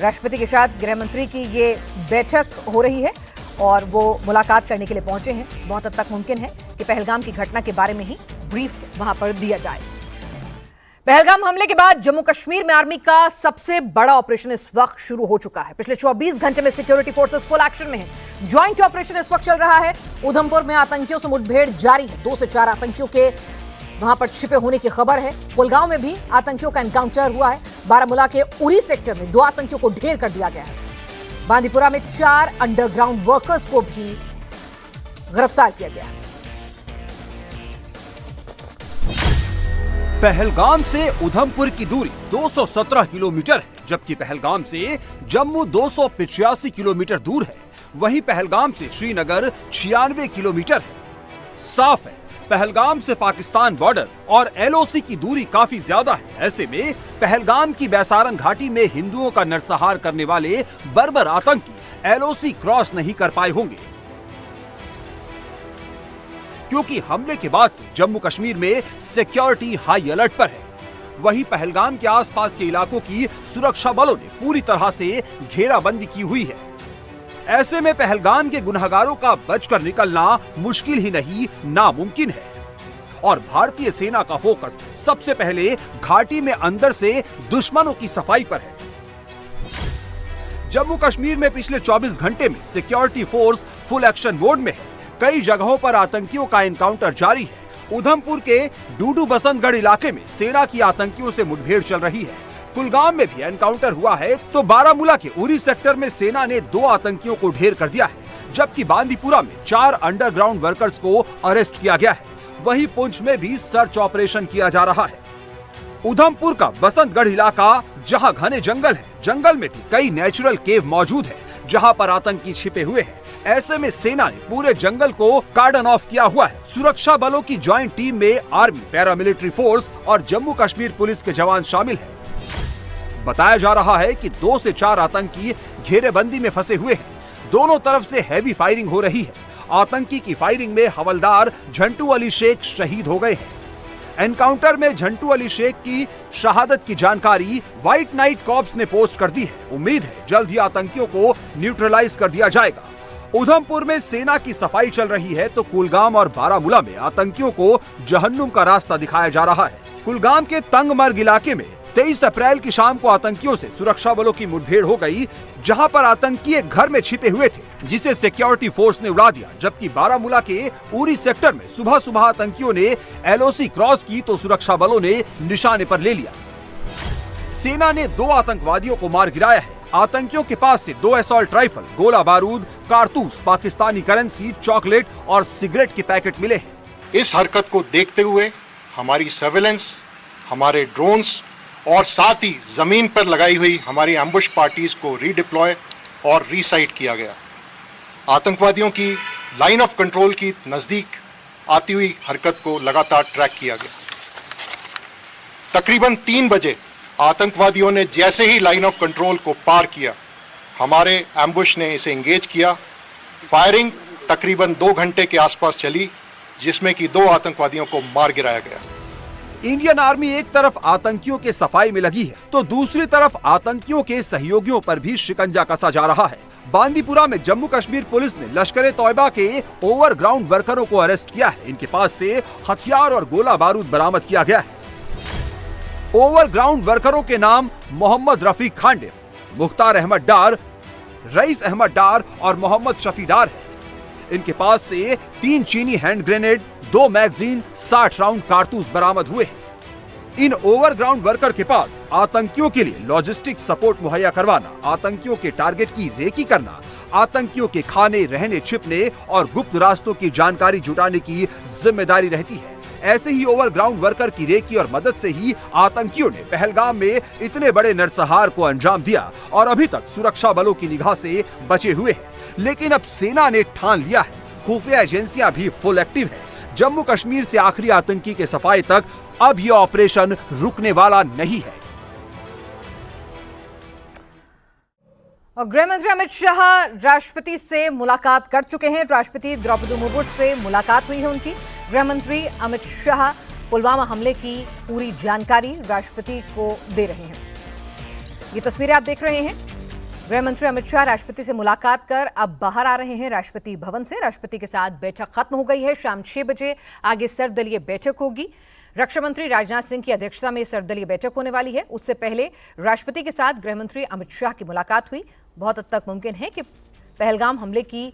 Speaker 1: राष्ट्रपति के साथ गृह मंत्री की ये बैठक हो रही है और वो मुलाकात करने के लिए पहुंचे हैं। बहुत हद तक मुमकिन है कि पहलगाम की घटना के बारे में ही ब्रीफ वहां पर दिया जाए। पहलगाम हमले के बाद जम्मू कश्मीर में आर्मी का सबसे बड़ा ऑपरेशन इस वक्त शुरू हो चुका है। पिछले 24 घंटे में सिक्योरिटी फोर्सेस फुल एक्शन में है। ज्वाइंट ऑपरेशन इस वक्त चल रहा है। उधमपुर में आतंकियों से मुठभेड़ जारी है। 2 से 4 आतंकियों के वहां पर छिपे होने की खबर है। कुलगांव में भी आतंकियों का एनकाउंटर हुआ है। बारामूला के उरी सेक्टर में 2 आतंकियों को ढेर कर दिया गया है। बांदीपुरा में 4 अंडरग्राउंड वर्कर्स को भी गिरफ्तार किया गया है।
Speaker 10: पहलगाम से उधमपुर की दूरी 217 किलोमीटर है, जबकि पहलगाम से जम्मू 285 किलोमीटर दूर है। वहीं पहलगाम से श्रीनगर 96 किलोमीटर है। साफ है पहलगाम से पाकिस्तान बॉर्डर और एलओसी की दूरी काफी ज्यादा है। ऐसे में पहलगाम की बैसारन घाटी में हिंदुओं का नरसंहार करने वाले बर्बर आतंकी एलओसी क्रॉस नहीं कर पाए होंगे, क्योंकि हमले के बाद से जम्मू कश्मीर में सिक्योरिटी हाई अलर्ट पर है। वहीं पहलगाम के आसपास के इलाकों की सुरक्षा बलों ने पूरी तरह से घेराबंदी की हुई है। ऐसे में पहलगाम के गुनहगारों का बचकर निकलना मुश्किल ही नहीं नामुमकिन है। और भारतीय सेना का फोकस सबसे पहले घाटी में अंदर से दुश्मनों की सफाई पर है। जम्मू कश्मीर में पिछले 24 घंटे में security force full action mode में है। कई जगहों पर आतंकियों का एनकाउंटर जारी है। उधमपुर के डूडू बसंतगढ़ इलाके में सेना की आतंकियों से मुठभेड़ चल रही है। कुलगाम में भी एनकाउंटर हुआ है, तो बारामूला के उरी सेक्टर में सेना ने 2 आतंकियों को ढेर कर दिया है, जबकि बांदीपुरा में 4 अंडरग्राउंड वर्कर्स को अरेस्ट किया गया है। वहीं पुंछ में भी सर्च ऑपरेशन किया जा रहा है। उधमपुर का बसंतगढ़ इलाका जहां घने जंगल है, जंगल में भी कई नेचुरल केव मौजूद है जहां पर आतंकी छिपे हुए हैं। ऐसे में सेना ने पूरे जंगल को कार्डन ऑफ किया हुआ है। सुरक्षा बलों की ज्वाइंट टीम में आर्मी, पैरामिलिट्री फोर्स और जम्मू कश्मीर पुलिस के जवान शामिल हैं। बताया जा रहा है कि 2 से 4 आतंकी घेरेबंदी में फंसे हुए हैं। दोनों तरफ से हैवी फायरिंग हो रही है। आतंकी की फायरिंग में हवलदार झंटू अली शेख शहीद हो गए हैं। एनकाउंटर में झंटू अली शेख की शहादत की जानकारी व्हाइट नाइट कॉर्प्स ने पोस्ट कर दी है। उम्मीद है जल्द ही आतंकियों को न्यूट्रलाइज कर दिया जाएगा। उधमपुर में सेना की सफाई चल रही है तो कुलगाम और बारामूला में आतंकियों को जहन्नुम का रास्ता दिखाया जा रहा है। कुलगाम के तंगमर्ग इलाके में 23 अप्रैल की शाम को आतंकियों से सुरक्षा बलों की मुठभेड़ हो गई, जहां पर आतंकी एक घर में छिपे हुए थे जिसे सिक्योरिटी फोर्स ने उड़ा दिया। जबकि बारामूला के उरी सेक्टर में सुबह सुबह आतंकियों ने LOC क्रॉस की तो सुरक्षा बलों ने निशाने पर ले लिया। सेना ने 2 आतंकवादियों को मार गिराया है। आतंकियों के पास से 2 असॉल्ट राइफल, गोला बारूद, कारतूस, पाकिस्तानी करेंसी, चॉकलेट और सिगरेट के पैकेट मिले हैं।
Speaker 2: इस हरकत को देखते हुए हमारी सर्वेलेंस, हमारे ड्रोन्स और साथ ही जमीन पर लगाई हुई हमारी एम्बुश पार्टीज को रीडिप्लॉय और रीसाइट किया गया। आतंकवादियों की लाइन ऑफ कंट्रोल की नजदीक आती हुई हरकत को लगातार ट्रैक किया गया। तकरीबन 3 बजे आतंकवादियों ने जैसे ही लाइन ऑफ कंट्रोल को पार किया, हमारे एम्बुश ने इसे एंगेज किया। फायरिंग तकरीबन 2 घंटे के आसपास चली, जिसमें कि 2 आतंकवादियों को मार गिराया गया।
Speaker 10: इंडियन आर्मी एक तरफ आतंकियों के सफाई में लगी है तो दूसरी तरफ आतंकियों के सहयोगियों पर भी शिकंजा कसा जा रहा है। बांदीपुरा में जम्मू कश्मीर पुलिस ने लश्कर-ए-तौयबा के ओवरग्राउंड वर्करों को अरेस्ट किया है। इनके पास से हथियार और गोला बारूद बरामद किया गया है। ओवरग्राउंड वर्करों के नाम मोहम्मद रफीक खांडे, मुख्तार अहमद डार, रईस अहमद डार और मोहम्मद शफी डार है। इनके पास से 3 चीनी हैंड ग्रेनेड, 2 मैगजीन, 60 राउंड कारतूस बरामद हुए हैं। इन ओवरग्राउंड वर्कर के पास आतंकियों के लिए लॉजिस्टिक सपोर्ट मुहैया करवाना, आतंकियों के टारगेट की रेकी करना, आतंकियों के खाने, रहने, छिपने और गुप्त रास्तों की जानकारी जुटाने की जिम्मेदारी रहती है। ऐसे ही ओवरग्राउंड वर्कर की रेकी और मदद से ही आतंकियों ने पहलगाम में इतने बड़े नरसंहार को अंजाम दिया और अभी तक सुरक्षा बलों की निगाह से बचे हुए हैं। लेकिन अब सेना ने ठान लिया है, खुफिया एजेंसियां भी फुल एक्टिव है। जम्मू कश्मीर से आखिरी आतंकी के सफाई तक अब यह ऑपरेशन रुकने वाला नहीं है।
Speaker 1: और गृह मंत्री अमित शाह राष्ट्रपति से मुलाकात कर चुके हैं। राष्ट्रपति द्रौपदी मुर्मू से मुलाकात हुई है उनकी। गृह मंत्री अमित शाह पुलवामा हमले की पूरी जानकारी राष्ट्रपति को दे रहे हैं। ये तस्वीरें आप देख रहे हैं। गृह मंत्री अमित शाह राष्ट्रपति से मुलाकात कर अब बाहर आ रहे हैं राष्ट्रपति भवन से। राष्ट्रपति के साथ बैठक खत्म हो गई है। शाम 6 बजे आगे सर्वदलीय बैठक होगी। रक्षा मंत्री राजनाथ सिंह की अध्यक्षता में सर्वदलीय बैठक होने वाली है। उससे पहले राष्ट्रपति के साथ गृह मंत्री अमित शाह की मुलाकात हुई। बहुत हद तक मुमकिन है कि पहलगाम हमले की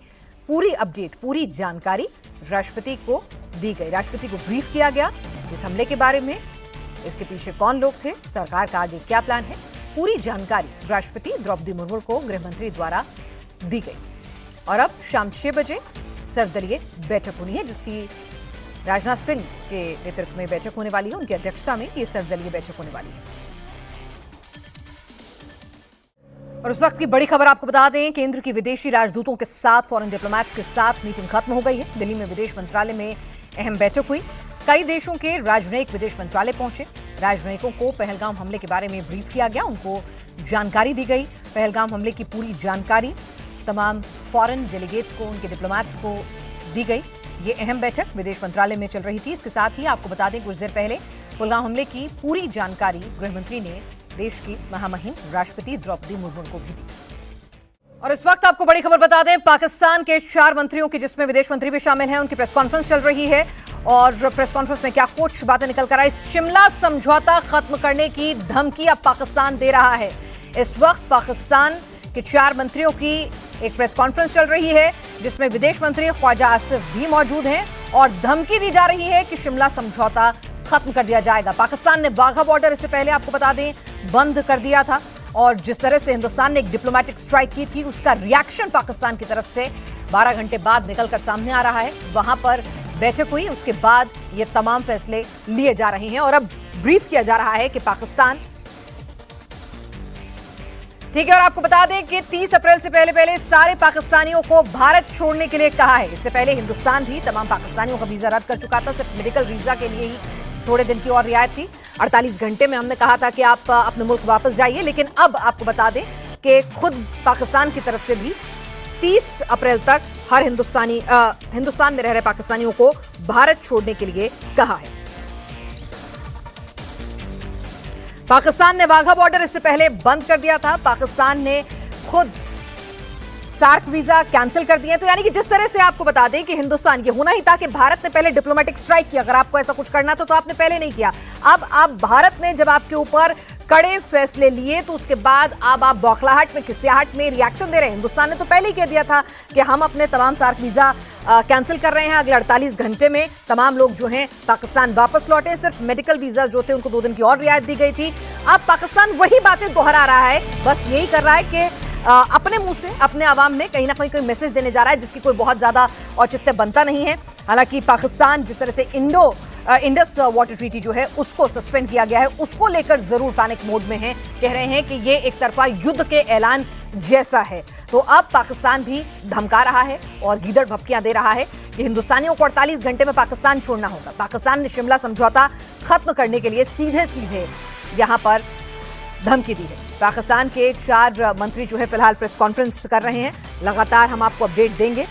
Speaker 1: पूरी अपडेट, पूरी जानकारी राष्ट्रपति को दी गई। राष्ट्रपति को ब्रीफ किया गया इस हमले के बारे में, इसके पीछे कौन लोग थे, सरकार का आगे क्या प्लान है, पूरी जानकारी राष्ट्रपति द्रौपदी मुर्मू को गृह मंत्री द्वारा दी गई। और अब शाम 6 बजे सर्वदलीय बैठक होनी है, जिसकी राजनाथ सिंह के नेतृत्व में बैठक होने वाली है। उनकी अध्यक्षता में ये सर्वदलीय बैठक होने वाली है। और उस वक्त की बड़ी खबर आपको बता दें, केंद्र की विदेशी राजदूतों के साथ, फॉरेन डिप्लोमैट्स के साथ मीटिंग खत्म हो गई है। दिल्ली में विदेश मंत्रालय में अहम बैठक हुई। कई देशों के राजनयिक विदेश मंत्रालय पहुंचे। राजनयिकों को पहलगाम हमले के बारे में ब्रीफ किया गया, उनको जानकारी दी गई। पहलगाम हमले की पूरी जानकारी तमाम फॉरेन डेलीगेट्स को, उनके डिप्लोमैट्स को दी गई। ये अहम बैठक विदेश मंत्रालय में चल रही थी। इसके साथ ही आपको बता दें, कुछ देर पहले पहलगाम हमले की पूरी जानकारी गृह मंत्री ने देश की महामहिम राष्ट्रपति द्रौपदी मुर्मू को भी दी। और इस वक्त आपको बड़ी खबर बता दें, पाकिस्तान के 4 मंत्रियों की, जिसमें विदेश मंत्री भी शामिल हैं, उनकी प्रेस कॉन्फ्रेंस चल रही है। और प्रेस कॉन्फ्रेंस में क्या कुछ बातें निकल कर आई। शिमला समझौता खत्म करने की धमकी अब पाकिस्तान दे रहा है। इस वक्त पाकिस्तान के 4 मंत्रियों की एक प्रेस कॉन्फ्रेंस चल रही है, जिसमें विदेश मंत्री ख्वाजा आसिफ भी मौजूद हैं और धमकी दी जा रही है कि शिमला समझौता खत्म कर दिया जाएगा। पाकिस्तान ने वाघा बॉर्डर, इससे पहले आपको बता दें, बंद कर दिया था और जिस तरह से हिंदुस्तान ने एक डिप्लोमेटिक स्ट्राइक की थी, उसका रिएक्शन पाकिस्तान की तरफ से 12 घंटे बाद निकलकर सामने आ रहा है। वहां पर बैठक हुई, उसके बाद ये तमाम फैसले लिए जा रहे हैं। और अब ब्रीफ किया जा रहा है कि पाकिस्तान, ठीक है। और आपको बता दें कि 30 अप्रैल से पहले सारे पाकिस्तानियों को भारत छोड़ने के लिए कहा है। इससे पहले हिंदुस्तान भी तमाम पाकिस्तानियों का वीजा रद्द कर चुका था, सिर्फ मेडिकल वीजा के लिए ही थोड़े दिन की और रियायत थी। 48 घंटे में हमने कहा था कि आप अपने मुल्क वापस जाइए, लेकिन अब आपको बता दें कि खुद पाकिस्तान की तरफ से भी 30 अप्रैल तक हर हिंदुस्तान में रह रहे पाकिस्तानियों को भारत छोड़ने के लिए कहा है। पाकिस्तान ने वाघा बॉर्डर इससे पहले बंद कर दिया था। पाकिस्तान ने खुद सार्क वीजा कैंसिल कर दिए। तो यानी कि जिस तरह से आपको बता दें कि हिंदुस्तान, ये होना ही था कि भारत ने पहले डिप्लोमेटिक स्ट्राइक किया। अगर आपको ऐसा कुछ करना था तो आपने पहले नहीं किया। अब भारत ने जब आपके ऊपर कड़े फैसले लिए तो उसके बाद अब आप बौखलाहट में, खिसियाहट में रिएक्शन दे रहे हैं। हिंदुस्तान ने तो पहले ही कह दिया था कि हम अपने तमाम सार्क वीजा कैंसिल कर रहे हैं। अगले 48 घंटे में तमाम लोग जो हैं पाकिस्तान वापस लौटे। सिर्फ मेडिकल वीजा जो थे उनको 2 दिन की और रियायत दी गई थी। अब पाकिस्तान वही बातें दोहरा रहा है, बस यही कर रहा है कि अपने मुंह से अपने आवाम में कहीं ना कहीं कोई मैसेज देने जा रहा है जिसकी कोई बहुत ज्यादा औचित्य बनता नहीं है। हालांकि पाकिस्तान जिस तरह से इंडस वाटर ट्रीटी जो है उसको सस्पेंड किया गया है, उसको लेकर जरूर पैनिक मोड में है। कह रहे हैं कि ये एक तरफा युद्ध के ऐलान जैसा है। तो अब पाकिस्तान भी धमका रहा है और गीदड़ भपकियां दे रहा है कि हिंदुस्तानियों को 48 घंटे में पाकिस्तान छोड़ना होगा। पाकिस्तान ने शिमला समझौता खत्म करने के लिए सीधे यहां पर धमकी दी है। पाकिस्तान के 4 मंत्री जो है फिलहाल प्रेस कॉन्फ्रेंस कर रहे हैं। लगातार हम आपको अपडेट देंगे।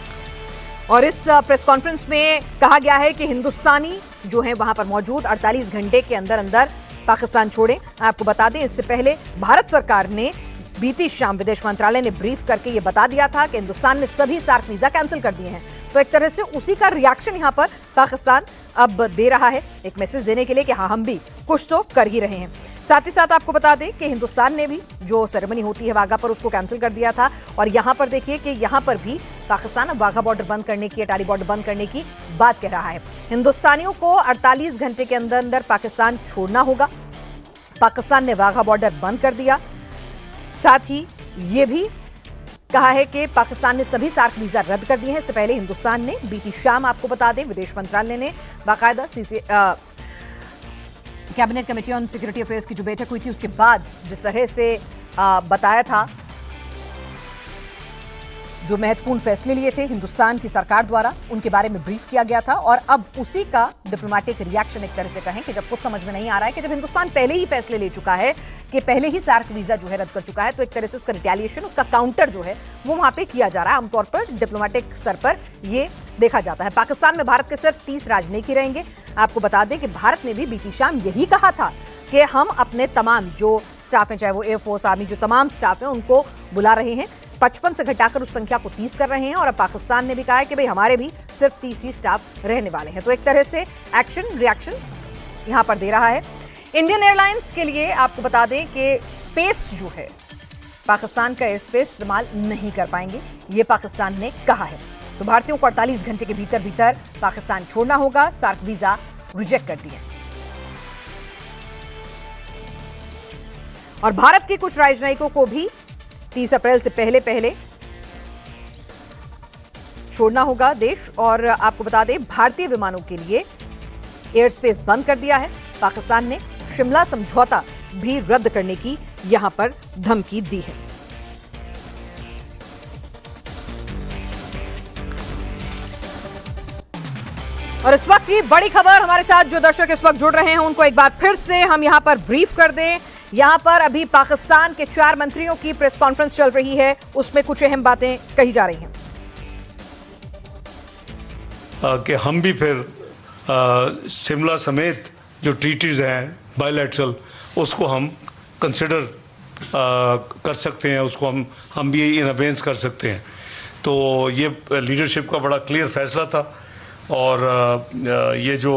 Speaker 1: और इस प्रेस कॉन्फ्रेंस में कहा गया है कि हिंदुस्तानी जो है वहां पर मौजूद 48 घंटे के अंदर पाकिस्तान छोड़ें। आपको बता दें इससे पहले भारत सरकार ने बीती शाम विदेश मंत्रालय ने ब्रीफ करके ये बता दिया था कि हिंदुस्तान ने सभी सार्क वीजा कैंसिल कर दिए हैं। तो एक तरह से उसी का रिएक्शन यहां पर पाकिस्तान अब दे रहा है, एक मैसेज देने के लिए कि हाँ हम भी कुछ तो कर ही रहे हैं। साथ ही साथ आपको बता दें कि हिंदुस्तान ने भी जो सेरेमनी होती है वाघा पर उसको कैंसिल कर दिया था। और यहां पर देखिए कि यहां पर भी पाकिस्तान अब वाघा बॉर्डर बंद करने की, अटारी बॉर्डर बंद करने की बात कह रहा है। हिंदुस्तानियों को 48 घंटे के अंदर पाकिस्तान छोड़ना होगा। पाकिस्तान ने वाघा बॉर्डर बंद कर दिया। साथ ही ये भी कहा है कि पाकिस्तान ने सभी सार्क वीजा रद्द कर दिए हैं। इससे पहले हिंदुस्तान ने बीती शाम, आपको बता दें, विदेश मंत्रालय ने बाकायदा cabinet committee on security affairs की जो बैठक हुई थी उसके बाद जिस तरह से बताया था, जो महत्वपूर्ण फैसले लिए थे हिंदुस्तान की सरकार द्वारा, उनके बारे में ब्रीफ किया गया था। और अब उसी का डिप्लोमेटिक रिएक्शन एक तरह से कहें कि जब कुछ समझ में नहीं आ रहा है कि जब हिंदुस्तान पहले ही फैसले ले चुका है कि पहले ही सार्क वीजा जो है रद्द कर चुका है, तो एक तरह से उसका रिटेलिएशन, उसका काउंटर जो है वो वहां पे किया जा रहा है। आमतौर पर डिप्लोमेटिक स्तर पर ये देखा जाता है। पाकिस्तान में भारत के सिर्फ 30 राजनयिक ही रहेंगे। आपको बता दें कि भारत ने भी बीती शाम यही कहा था कि हम अपने तमाम जो स्टाफ हैं, चाहे वो एयरफोर्स, आर्मी, जो तमाम स्टाफ हैं उनको बुला रहे हैं। 55 से घटाकर उस संख्या को 30 कर रहे हैं। और अब पाकिस्तान ने भी कहा है कि भाई हमारे भी सिर्फ 30 ही स्टाफ रहने वाले हैं। तो एक तरह से एक्शन रिएक्शन यहां पर दे रहा है। इंडियन एयरलाइंस के लिए आपको बता दें कि स्पेस जो है, पाकिस्तान का एयर स्पेस इस्तेमाल नहीं कर पाएंगे, ये पाकिस्तान ने कहा है। तो भारतीयों को 48 घंटे के भीतर पाकिस्तान छोड़ना होगा। सार्क वीजा रिजेक्ट कर दिए। और भारत के कुछ राजनयिकों को भी 30 अप्रैल से पहले छोड़ना होगा देश। और आपको बता दें भारतीय विमानों के लिए एयर स्पेस बंद कर दिया है। पाकिस्तान ने शिमला समझौता भी रद्द करने की यहां पर धमकी दी है। और इस वक्त की बड़ी खबर, हमारे साथ जो दर्शक इस वक्त जुड़ रहे हैं उनको एक बार फिर से हम यहां पर ब्रीफ कर दें। यहां पर अभी पाकिस्तान के 4 मंत्रियों की प्रेस कॉन्फ्रेंस चल रही है, उसमें कुछ अहम बातें कही जा रही हैं
Speaker 4: कि हम भी फिर शिमला समेत जो ट्रीटीज हैं बायलैटरल, उसको हम कंसिडर कर सकते हैं, उसको हम भी इन अबेंस कर सकते हैं। तो ये लीडरशिप का बड़ा क्लियर फैसला था। और ये जो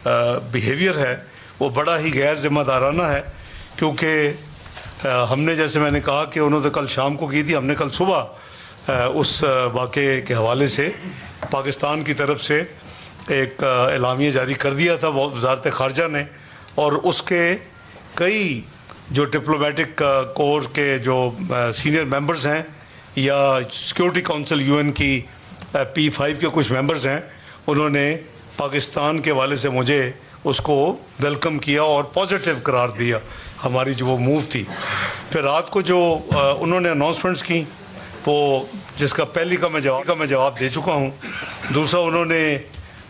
Speaker 4: बिहेवियर है वो बड़ा ही गैर जिम्मेदाराना है, क्योंकि हमने, जैसे मैंने कहा कि उन्होंने कल शाम को की थी, हमने कल सुबह उस वाक़े के हवाले से पाकिस्तान की तरफ से एक एलामिया जारी कर दिया था वज़ारत ख़ारजा ने। और उसके कई जो डिप्लोमेटिक कोर के जो सीनियर मेंबर्स हैं या सिक्योरिटी काउंसिल यूएन की P5 के कुछ मेंबर्स हैं, उन्होंने पाकिस्तान के हवाले से मुझे उसको वेलकम किया और पॉजिटिव करार दिया हमारी जो वो मूव थी। फिर रात को जो उन्होंने अनाउंसमेंट्स की वो जिसका पहली का मैं जवाब दे चुका हूँ। दूसरा उन्होंने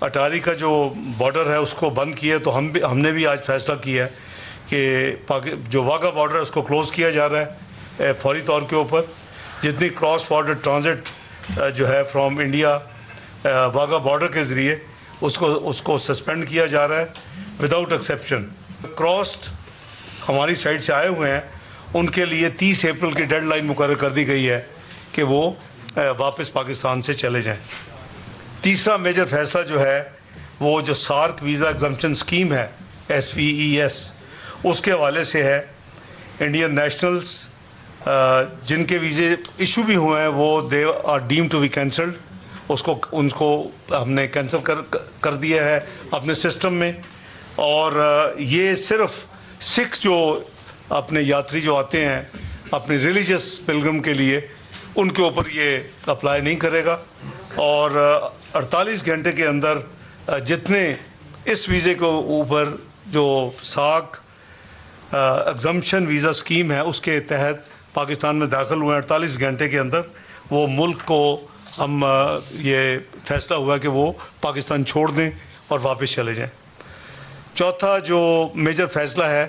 Speaker 4: अटारी का जो बॉर्डर है उसको बंद किया, तो हमने भी आज फैसला किया है कि जो वाघा बॉर्डर है उसको क्लोज़ किया जा रहा है फौरी तौर के ऊपर। जितनी क्रॉस बॉर्डर ट्रांजिट जो है फ्रॉम इंडिया वाघा बॉर्डर के ज़रिए उसको सस्पेंड किया जा रहा है विदाउट एक्सेप्शन। क्रॉस्ड हमारी साइड से आए हुए हैं उनके लिए 30 अप्रैल की डेडलाइन मुकर्रर कर दी गई है कि वो वापस पाकिस्तान से चले जाएं। तीसरा मेजर फैसला जो है वो जो सार्क वीज़ा एग्जम्पशन स्कीम है SVES, उसके हवाले से है। इंडियन नेशनल्स जिनके वीज़े इशू भी हुए हैं वो they are deemed to be cancelled, उनको हमने कैंसिल कर दिया है अपने सिस्टम में। और ये सिर्फ सिख जो अपने यात्री जो आते हैं अपने रिलीजियस पिलग्रिम के लिए उनके ऊपर ये अप्लाई नहीं करेगा। और 48 घंटे के अंदर जितने इस वीज़े के ऊपर जो सार्क एग्जम्पशन वीज़ा स्कीम है उसके तहत पाकिस्तान में दाखिल हुए 48 घंटे के अंदर वो मुल्क को हम ये फैसला हुआ कि वो पाकिस्तान छोड़ दें और वापस चले जाएं। चौथा जो मेजर फैसला है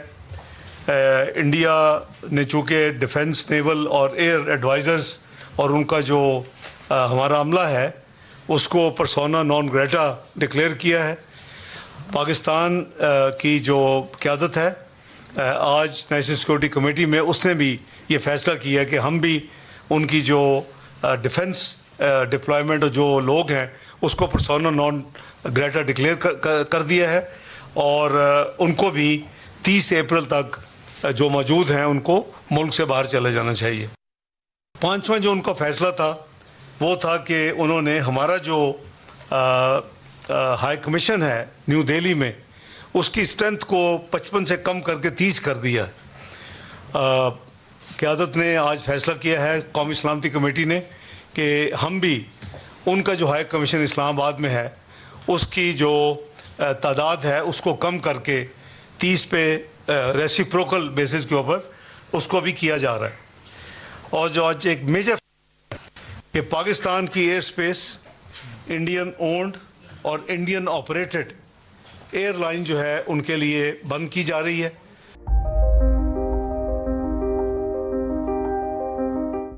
Speaker 4: इंडिया ने चूँकि डिफेंस, नेवल और एयर एडवाइज़र्स और उनका जो हमारा अमला है उसको पर्सोना नॉन ग्रेटा डिक्लेयर किया है। पाकिस्तान की जो क़यादत है आज नेशनल सिक्योरिटी कमेटी में उसने भी ये फैसला किया कि हम भी उनकी जो डिफेंस डिप्लॉयमेंट जो लोग हैं उसको पर्सोना नॉन ग्रेटा डिक्लेयर कर दिया है और उनको भी 30 अप्रैल तक जो मौजूद हैं उनको मुल्क से बाहर चले जाना चाहिए। पांचवा जो उनका फैसला था वो था कि उन्होंने हमारा जो हाई कमीशन है न्यू दिल्ली में उसकी स्ट्रेंथ को 55 से कम करके 30 कर दिया। क़यादत ने आज फैसला किया है कौमी सलामती कमेटी ने कि हम भी उनका जो हाई कमीशन इस्लामाबाद में है उसकी जो तादाद है उसको कम करके 30 पे रेसिप्रोकल बेसिस के ऊपर उसको भी किया जा रहा है। और जो आज एक मेजर कि पाकिस्तान की एयर स्पेस इंडियन ओन्ड और इंडियन ऑपरेटेड एयरलाइन जो है उनके लिए बंद की जा रही है।